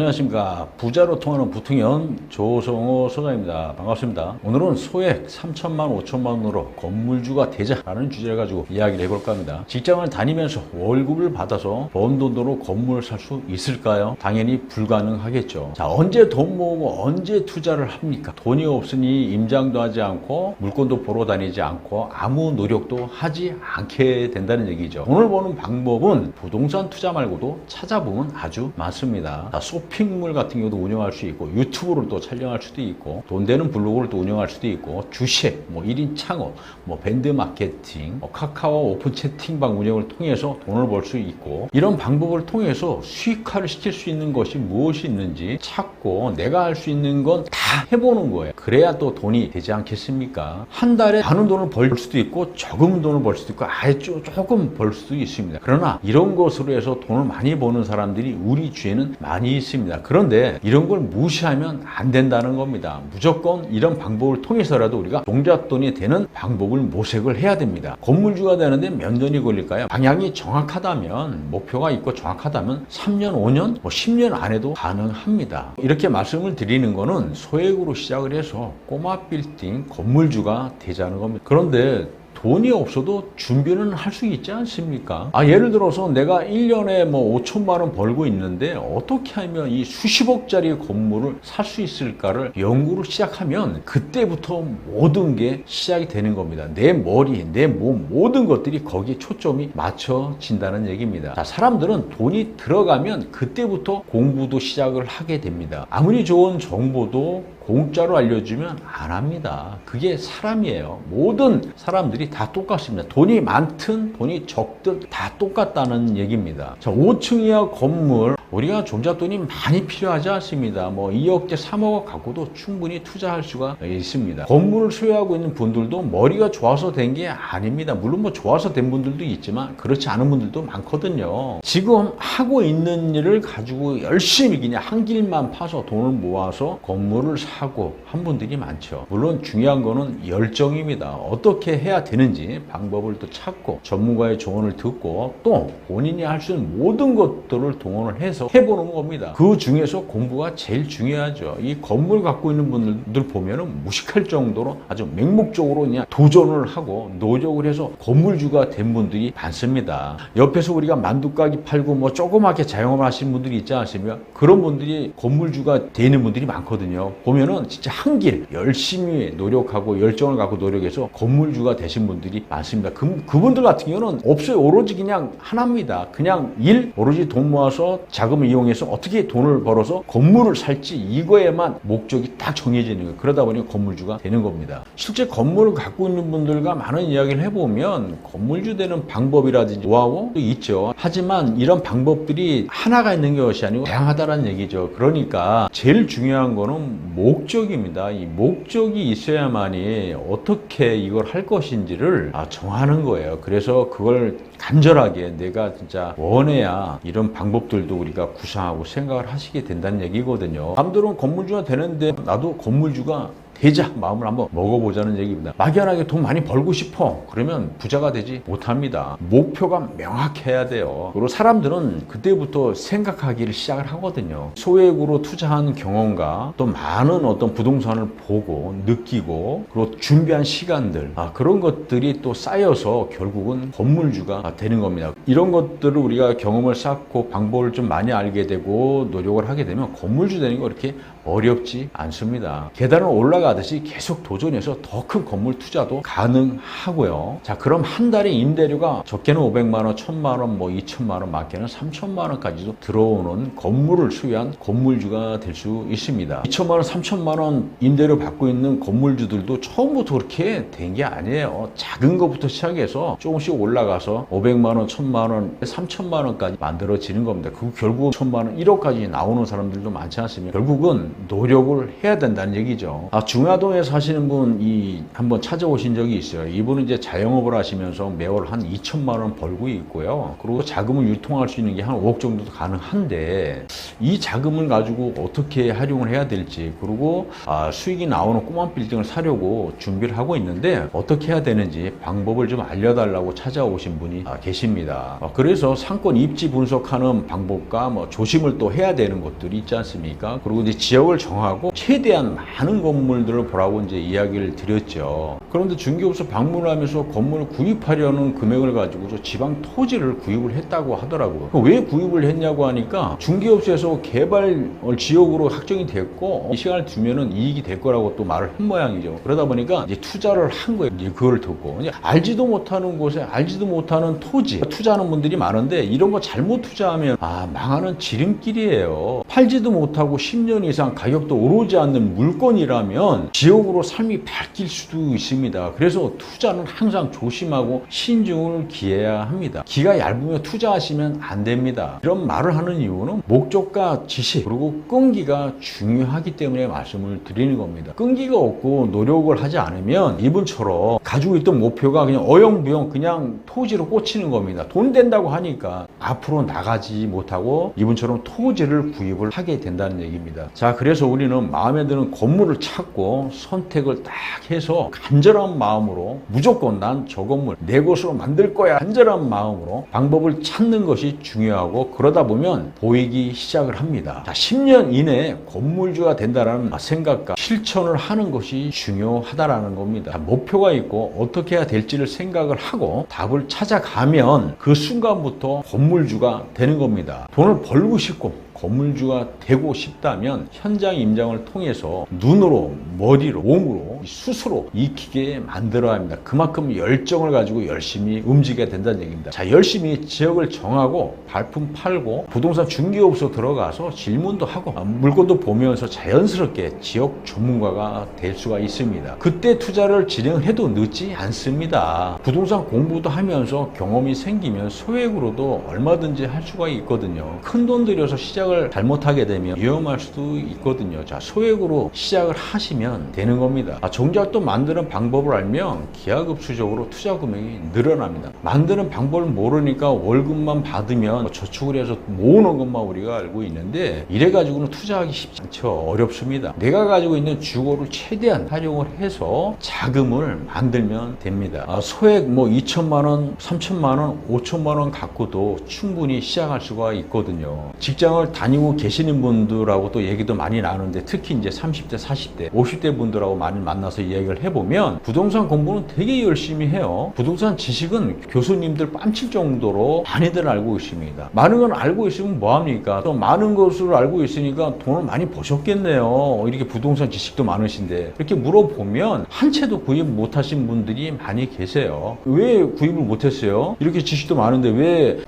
안녕하십니까. 부자로 통하는 부통연 조성호 소장입니다. 반갑습니다. 오늘은 소액 3천만 5천만 원으로 건물주가 되자라는 주제를 가지고 이야기를 해볼까 합니다. 직장을 다니면서 월급을 받아서 번 돈으로 건물을 살 수 있을까요? 당연히 불가능하겠죠. 자, 언제 돈 모으고 언제 투자를 합니까? 돈이 없으니 임장도 하지 않고 물건도 보러 다니지 않고 아무 노력도 하지 않게 된다는 얘기죠. 돈을 버는 방법은 부동산 투자 말고도 찾아보면 아주 많습니다. 자, 쇼핑몰 같은 경우도 운영할 수 있고, 유튜브를 또 촬영할 수도 있고, 돈 되는 블로그를 또 운영할 수도 있고, 주식, 1인 창업, 밴드 마케팅, 카카오 오픈 채팅방 운영을 통해서 돈을 벌 수 있고, 이런 방법을 통해서 수익화를 시킬 수 있는 것이 무엇이 있는지 찾고 내가 할 수 있는 건 다 해보는 거예요. 그래야 또 돈이 되지 않겠습니까? 한 달에 많은 돈을 벌 수도 있고 적은 돈을 벌 수도 있고 아예 조금 벌 수도 있습니다. 그러나 이런 것으로 해서 돈을 많이 버는 사람들이 우리 주위에는 많이 있습니다. 그런데 이런 걸 무시하면 안 된다는 겁니다. 무조건 이런 방법을 통해서라도 우리가 종잣돈이 되는 방법을 모색을 해야 됩니다. 건물주가 되는데 몇 년이 걸릴까요? 방향이 정확하다면, 목표가 있고 정확하다면 3년, 5년, 10년 안에도 가능합니다. 이렇게 말씀을 드리는 거는 소액으로 시작을 해서 꼬마 빌딩 건물주가 되자는 겁니다. 그런데 돈이 없어도 준비는 할 수 있지 않습니까? 예를 들어서 내가 1년에 5천만 원 벌고 있는데 어떻게 하면 이 수십억짜리 건물을 살 수 있을까를 연구를 시작하면 그때부터 모든 게 시작이 되는 겁니다. 내 머리, 내 몸, 모든 것들이 거기에 초점이 맞춰진다는 얘기입니다. 자, 사람들은 돈이 들어가면 그때부터 공부도 시작을 하게 됩니다. 아무리 좋은 정보도 공짜로 알려주면 안 합니다. 그게 사람이에요. 모든 사람들이 다 똑같습니다. 돈이 많든 돈이 적든 다 똑같다는 얘기입니다. 자, 5층 이하 건물, 우리가 종잣돈이 많이 필요하지 않습니다. 2억대, 3억을 갖고도 충분히 투자할 수가 있습니다. 건물을 소유하고 있는 분들도 머리가 좋아서 된 게 아닙니다. 물론 좋아서 된 분들도 있지만 그렇지 않은 분들도 많거든요. 지금 하고 있는 일을 가지고 열심히 그냥 한 길만 파서 돈을 모아서 건물을 사고 한 분들이 많죠. 물론 중요한 거는 열정입니다. 어떻게 해야 되는지 방법을 또 찾고 전문가의 조언을 듣고 또 본인이 할 수 있는 모든 것들을 동원을 해서 해보는 겁니다. 그 중에서 공부가 제일 중요하죠. 이 건물 갖고 있는 분들 보면은 무식할 정도로 아주 맹목적으로 그냥 도전을 하고 노력을 해서 건물주가 된 분들이 많습니다. 옆에서 우리가 만두가게 팔고 조그맣게 자영업을 하시는 분들이 있지 않습니까? 그런 분들이 건물주가 되는 분들이 많거든요. 보면은 진짜 한 길 열심히 노력하고 열정을 갖고 노력해서 건물주가 되신 분들이 많습니다. 그분들 같은 경우는 없어요. 오로지 그냥 하나입니다. 그냥 오로지 돈 모아서 자금을 이용해서 어떻게 돈을 벌어서 건물을 살지, 이거에만 목적이 딱 정해지는 거예요. 그러다 보니 건물주가 되는 겁니다. 실제 건물을 갖고 있는 분들과 많은 이야기를 해보면 건물주 되는 방법이라든지 노하우도 있죠. 하지만 이런 방법들이 하나가 있는 것이 아니고 다양하다는 얘기죠. 그러니까 제일 중요한 거는 목적입니다. 이 목적이 있어야만이 어떻게 이걸 할 것인지를 정하는 거예요. 그래서 그걸 간절하게 내가 진짜 원해야 이런 방법들도 우리가 구상하고 생각을 하시게 된다는 얘기거든요. 남들은 건물주가 되는데 나도 건물주가 되자 마음을 한번 먹어보자는 얘기입니다. 막연하게 돈 많이 벌고 싶어. 그러면 부자가 되지 못합니다. 목표가 명확해야 돼요. 그리고 사람들은 그때부터 생각하기를 시작을 하거든요. 소액으로 투자한 경험과 또 많은 어떤 부동산을 보고 느끼고 그리고 준비한 시간들, 그런 것들이 또 쌓여서 결국은 건물주가 되는 겁니다. 이런 것들을 우리가 경험을 쌓고 방법을 좀 많이 알게 되고 노력을 하게 되면 건물주 되는 거 그렇게 어렵지 않습니다. 계단을 올라가듯이 계속 도전해서 더 큰 건물 투자도 가능하고요. 자, 그럼 한 달에 임대료가 적게는 500만 원, 1000만 원, 2천만 원, 많게는 3천만 원까지도 들어오는 건물을 소유한 건물주가 될 수 있습니다. 2천만 원, 3천만 원 임대료 받고 있는 건물주들도 처음부터 그렇게 된 게 아니에요. 작은 것부터 시작해서 조금씩 올라가서 500만 원, 1000만 원, 3천만 원까지 만들어지는 겁니다. 그 결국 1000만 원, 1억까지 나오는 사람들도 많지 않습니까? 결국은 노력을 해야 된다는 얘기죠. 중화동에 사시는 분이 한번 찾아오신 적이 있어요. 이분은 이제 자영업을 하시면서 매월 한 2천만 원 벌고 있고요. 그리고 자금을 유통할 수 있는 게 한 5억 정도도 가능한데 이 자금을 가지고 어떻게 활용을 해야 될지, 그리고 수익이 나오는 꼬마 빌딩을 사려고 준비를 하고 있는데 어떻게 해야 되는지 방법을 좀 알려달라고 찾아오신 분이 계십니다. 그래서 상권 입지 분석하는 방법과 뭐 조심을 또 해야 되는 것들이 있지 않습니까? 그리고 이제 지역을 정하고 최대한 많은 건물들을 보라고 이제 이야기를 드렸죠. 그런데 중개업소 방문을 하면서 건물을 구입하려는 금액을 가지고 저 지방 토지를 구입을 했다고 하더라고요. 왜 구입을 했냐고 하니까 중개업소에서 개발 지역으로 확정이 됐고 이 시간을 두면은 이익이 될 거라고 또 말을 한 모양이죠. 그러다 보니까 이제 투자를 한 거예요. 이제 그걸 듣고 이제 알지도 못하는 곳에 알지도 못하는 토지 투자하는 분들이 많은데 이런 거 잘못 투자하면 망하는 지름길이에요. 팔지도 못하고 10년 이상 가격도 오르지 않는 물건이라면 지역으로 삶이 바뀔 수도 있습니다. 그래서 투자는 항상 조심하고 신중을 기해야 합니다. 기가 얇으면 투자하시면 안 됩니다. 이런 말을 하는 이유는 목적과 지식 그리고 끈기가 중요하기 때문에 말씀을 드리는 겁니다. 끈기가 없고 노력을 하지 않으면 이분처럼 가지고 있던 목표가 그냥 어영부영 그냥 토지로 꽂히는 겁니다. 돈 된다고 하니까 앞으로 나가지 못하고 이분처럼 토지를 구입을 하게 된다는 얘기입니다. 자, 그래서 우리는 마음에 드는 건물을 찾고 선택을 딱 해서 간절한 마음으로 무조건 난 저 건물 내 것으로 만들 거야 간절한 마음으로 방법을 찾는 것이 중요하고, 그러다 보면 보이기 시작을 합니다. 자, 10년 이내에 건물주가 된다는 생각과 실천을 하는 것이 중요하다라는 겁니다. 자, 목표가 있고 어떻게 해야 될지를 생각을 하고 답을 찾아가면 그 순간부터 건물주가 되는 겁니다. 돈을 벌고 싶고 건물주가 되고 싶다면 현장 임장을 통해서 눈으로, 머리로, 몸으로, 스스로 익히게 만들어야 합니다. 그만큼 열정을 가지고 열심히 움직여야 된다는 얘기입니다. 자, 열심히 지역을 정하고 발품 팔고 부동산 중개업소 들어가서 질문도 하고 물건도 보면서 자연스럽게 지역 전문가가 될 수가 있습니다. 그때 투자를 진행해도 늦지 않습니다. 부동산 공부도 하면서 경험이 생기면 소액으로도 얼마든지 할 수가 있거든요. 큰 돈 들여서 시작을 잘못하게 되면 위험할 수도 있거든요. 자, 소액으로 시작을 하시면 되는 겁니다. 정작도 만드는 방법을 알면 기하급수적으로 투자 금액이 늘어납니다. 만드는 방법을 모르니까 월급만 받으면 저축을 해서 모으는 것만 우리가 알고 있는데 이래 가지고는 투자하기 쉽지 않죠. 어렵습니다. 내가 가지고 있는 주거를 최대한 활용을 해서 자금을 만들면 됩니다. 소액 2천만 원, 3천만 원, 5천만 원 갖고도 충분히 시작할 수가 있거든요. 직장을 다니고 계시는 분들하고 또 얘기도 많이 나누는데 특히 이제 30대, 40대, 50대 분들하고 많이 만나서 이야기를 해보면 부동산 공부는 되게 열심히 해요. 부동산 지식은 교수님들 뺨칠 정도로 많이들 알고 있습니다. 많은 건 알고 있으면 뭐합니까? 또 많은 것을 알고 있으니까 돈을 많이 버셨겠네요. 이렇게 부동산 지식도 많으신데 이렇게 물어보면 한 채도 구입 못하신 분들이 많이 계세요. 왜 구입을 못했어요? 이렇게 지식도 많은데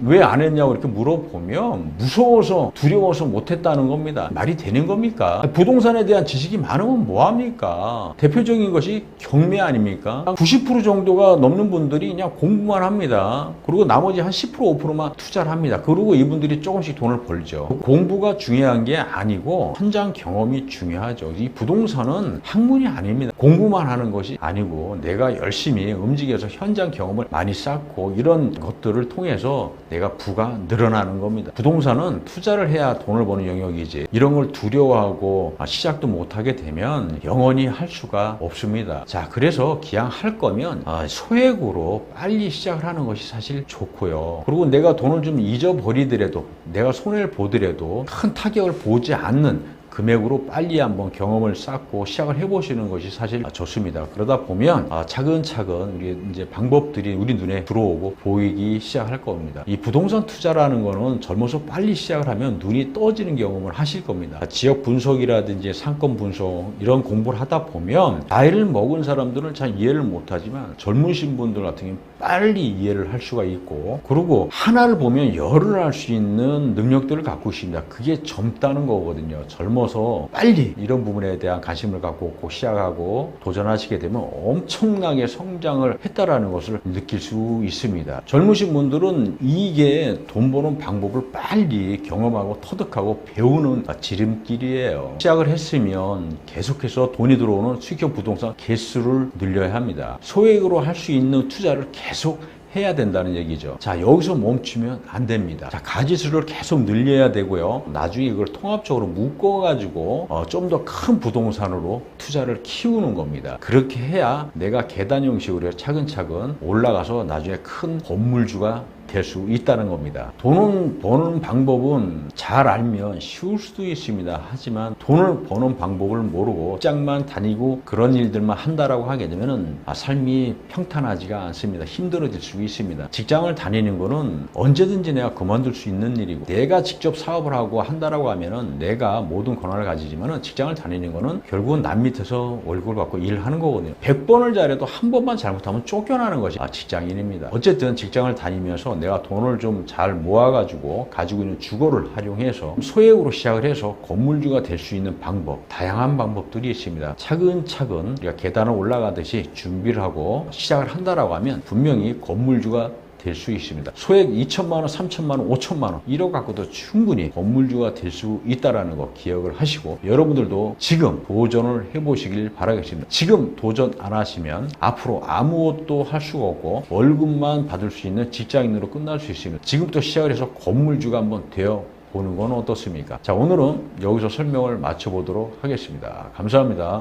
왜 안 했냐고 이렇게 물어보면 무서워서 두려워서 못했다는 겁니다. 말이 되는 겁니까? 부동산에 대한 지식이 많으면 뭐합니까? 대표적인 것이 경매 아닙니까? 90% 정도가 넘는 분들이 그냥 공부만 합니다. 그리고 나머지 한 10%, 5%만 투자를 합니다. 그리고 이분들이 조금씩 돈을 벌죠. 공부가 중요한 게 아니고 현장 경험이 중요하죠. 이 부동산은 학문이 아닙니다. 공부만 하는 것이 아니고 내가 열심히 움직여서 현장 경험을 많이 쌓고 이런 것들을 통해서 내가 부가 늘어나는 겁니다. 부동산은 투자를 해야 돈을 버는 영역이지 이런 걸 두려워하고 시작도 못하게 되면 영원히 할 수가 없습니다. 자, 그래서 기왕 할 거면 소액으로 빨리 시작을 하는 것이 사실 좋고요. 그리고 내가 돈을 좀 잊어버리더라도 내가 손해를 보더라도 큰 타격을 보지 않는 금액으로 빨리 한번 경험을 쌓고 시작을 해보시는 것이 사실 좋습니다. 그러다 보면 차근차근 우리 이제 방법들이 우리 눈에 들어오고 보이기 시작할 겁니다. 이 부동산 투자라는 거는 젊어서 빨리 시작을 하면 눈이 떠지는 경험을 하실 겁니다. 지역 분석이라든지 상권 분석 이런 공부를 하다 보면 나이를 먹은 사람들은 잘 이해를 못하지만 젊으신 분들 같은 경우는 빨리 이해를 할 수가 있고, 그리고 하나를 보면 열을 할 수 있는 능력들을 갖고 있습니다. 그게 젊다는 거거든요. 젊어서 배워서 빨리 이런 부분에 대한 관심을 갖고 꼭 시작하고 도전하시게 되면 엄청나게 성장을 했다라는 것을 느낄 수 있습니다. 젊으신 분들은 이게 돈 버는 방법을 빨리 경험하고 터득하고 배우는 지름길이에요. 시작을 했으면 계속해서 돈이 들어오는 수익형 부동산 개수를 늘려야 합니다. 소액으로 할 수 있는 투자를 계속 해야 된다는 얘기죠. 자, 여기서 멈추면 안 됩니다. 자, 가지수를 계속 늘려야 되고요. 나중에 이걸 통합적으로 묶어가지고 좀 더 큰 부동산으로 투자를 키우는 겁니다. 그렇게 해야 내가 계단 형식으로 차근차근 올라가서 나중에 큰 건물주가 될 수 있다는 겁니다. 돈을 버는 방법은 잘 알면 쉬울 수도 있습니다. 하지만 돈을 버는 방법을 모르고 직장만 다니고 그런 일들만 한다라고 하게 되면은 삶이 평탄하지가 않습니다. 힘들어질 수 있습니다. 직장을 다니는 거는 언제든지 내가 그만둘 수 있는 일이고, 내가 직접 사업을 하고 한다라고 하면은 내가 모든 권한을 가지지만은 직장을 다니는 거는 결국은 남 밑에서 월급을 받고 일하는 거거든요. 100번을 잘해도 한 번만 잘못하면 쫓겨나는 것이 직장인입니다. 어쨌든 직장을 다니면서 내가 돈을 좀 잘 모아가지고 가지고 있는 주거를 활용해서 소액으로 시작을 해서 건물주가 될 수 있는 방법, 다양한 방법들이 있습니다. 차근차근 우리가 계단을 올라가듯이 준비를 하고 시작을 한다라고 하면 분명히 건물주가 될 수 있습니다. 소액 2천만 원, 3천만 원, 5천만 원 1억 갖고도 충분히 건물주가 될 수 있다는 거 기억을 하시고, 여러분들도 지금 도전을 해보시길 바라겠습니다. 지금 도전 안 하시면 앞으로 아무것도 할 수가 없고 월급만 받을 수 있는 직장인으로 끝날 수 있습니다. 지금부터 시작을 해서 건물주가 한번 되어 보는 건 어떻습니까? 자, 오늘은 여기서 설명을 마쳐보도록 하겠습니다. 감사합니다.